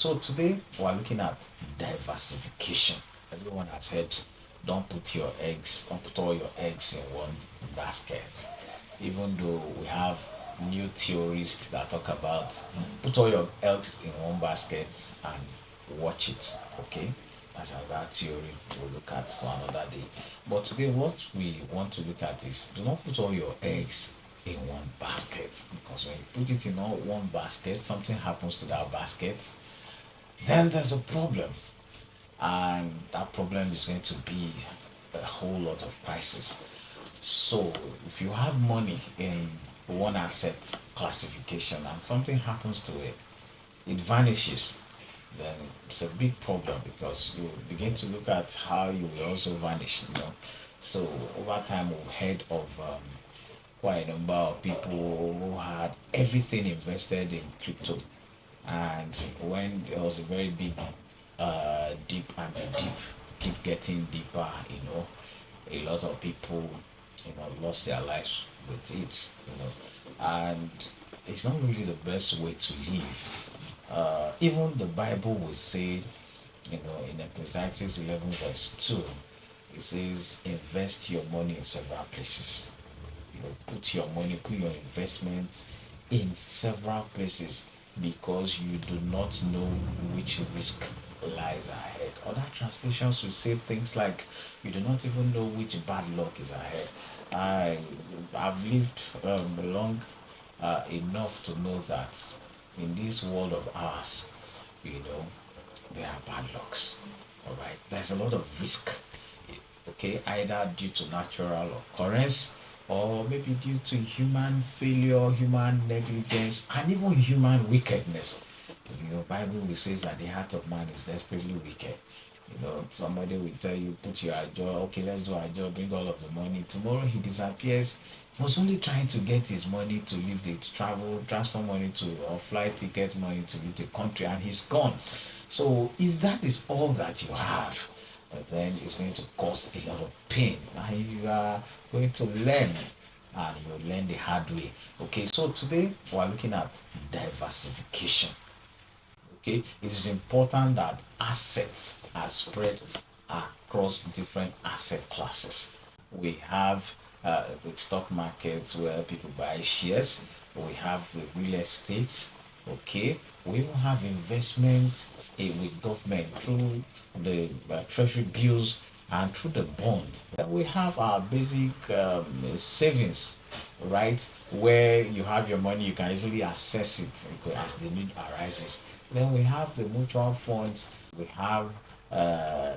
So today we're looking at diversification. Everyone has heard, don't put all your eggs in one basket. Even though we have new theorists that talk about put all your eggs in one basket and watch it. Okay, that's another theory we'll look at for another day. But today, what we want to look at is do not put all your eggs in one basket, because when you put it in all one basket, something happens to that basket, then there's a problem, and that problem is going to be a whole lot of prices. So if you have money in one asset classification and something happens to it, it vanishes, then it's a big problem, because you begin to look at how you will also vanish. So over time we've heard of quite a number of people who had everything invested in crypto, and when there was a very big deep, and the deep keep getting deeper, a lot of people lost their lives with it. And it's not really the best way to live. Even the Bible will say, in Ecclesiastes 11 verse 2, it says invest your money in several places. Put your investment in several places, because you do not know which risk lies ahead. Other translations will say things like you do not even know which bad luck is ahead. I I've lived long enough to know that in this world of ours, you know, there are bad lucks. All right, there's a lot of risk, okay, either due to natural occurrence, or maybe due to human failure, human negligence, and even human wickedness. Bible will says that the heart of man is desperately wicked. Somebody will tell you, put your job, okay, let's do our job, bring all of the money. Tomorrow he disappears. He was only trying to get his money to leave the travel, transfer money to, or flight ticket money to leave the country, and he's gone. So if that is all that you have, then it's going to cause a lot of pain, and you are going to learn, and you'll learn the hard way. Okay, so today we're looking at diversification. Okay, it is important that assets are spread across different asset classes. We have the stock markets where people buy shares. We have the real estate. Okay, we even have investments with government through the treasury bills and through the bond. Then we have our basic savings, right? Where you have your money, you can easily access it as the need arises. Then we have the mutual funds. We have the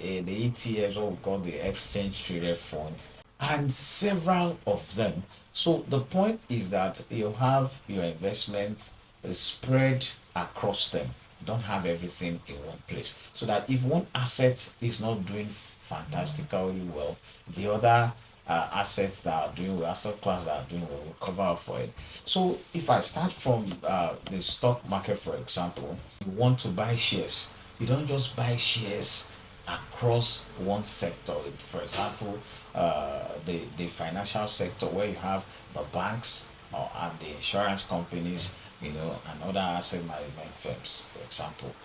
ETFs, what we call the exchange traded fund, and several of them. So the point is that you have your investment spread across them. Don't have everything in one place, so that if one asset is not doing fantastically well, the other assets that are doing well, asset class that are doing well, will cover up for it. So if I start from the stock market, for example, you want to buy shares. You don't just buy shares across one sector. For example, the financial sector, where you have the banks and the insurance companies, and other asset management firms, for example.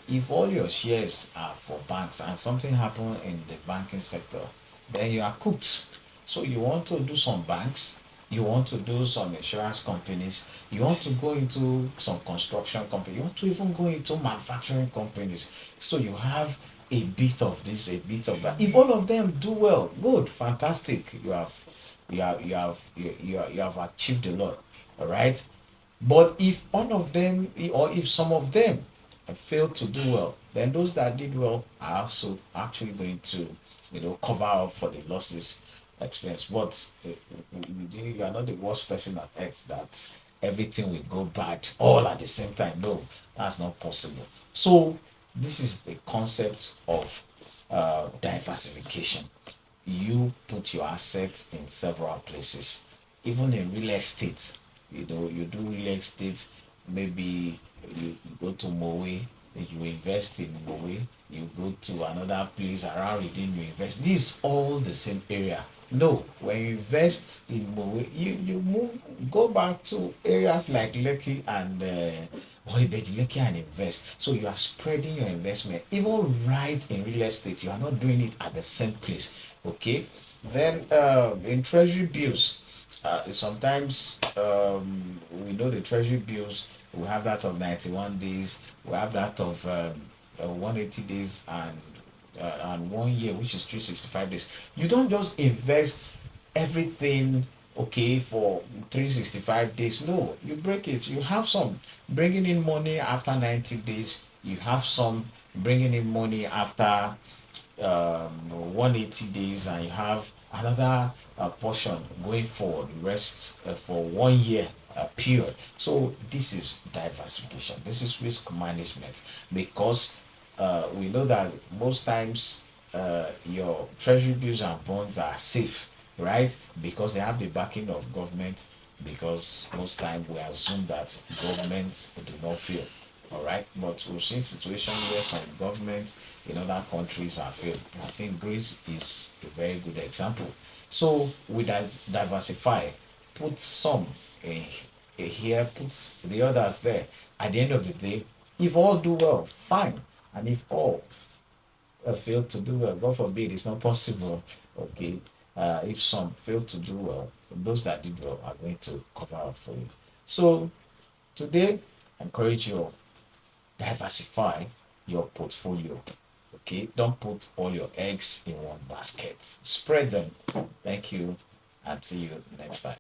If all your shares are for banks and something happen in the banking sector, then you are cooked. So you want to do some banks, you want to do some insurance companies, you want to go into some construction company, you want to even go into manufacturing companies. So you have a bit of this, a bit of that. If all of them do well, good, fantastic. You have achieved a lot. All right. But if all of them, or if some of them failed to do well, then those that did well are also actually going to, cover up for the losses experienced. But you are not the worst person on earth that everything will go bad all at the same time. No, that's not possible. So this is the concept of diversification. You put your assets in several places, even in real estate. You do real estate. Maybe you go to Moe, you invest in Moe. You go to another place around within, you invest. This is all the same area. No, when you invest in Moe, you move, go back to areas like Lekki and Boy, but you look here and invest. So you are spreading your investment. Even right in real estate, you are not doing it at the same place. Okay. Then in treasury bills, sometimes we know the treasury bills. We have that of 91 days. We have that of 180 days and 1 year, which is 365 days. You don't just invest everything okay for 365 days. No, you break it. You have some bringing in money after 90 days. You have some bringing in money after 180 days, and you have another portion going forward rest for 1 year period. So this is diversification, this is risk management, because we know that most times your treasury bills and bonds are safe, right? Because they have the backing of government, because most time we assume that governments do not fail. All right, but we've seen situations where some governments in other countries have failed. I think Greece is a very good example. So we diversify, put some in, here, put the others there. At the end of the day, if all do well, fine, and if all fail to do well, God forbid, it's not possible. Okay, if some fail to do well, those that did well are going to cover up for you. So today, I encourage you, diversify your portfolio. Okay, don't put all your eggs in one basket. Spread them. Thank you, and see you next time.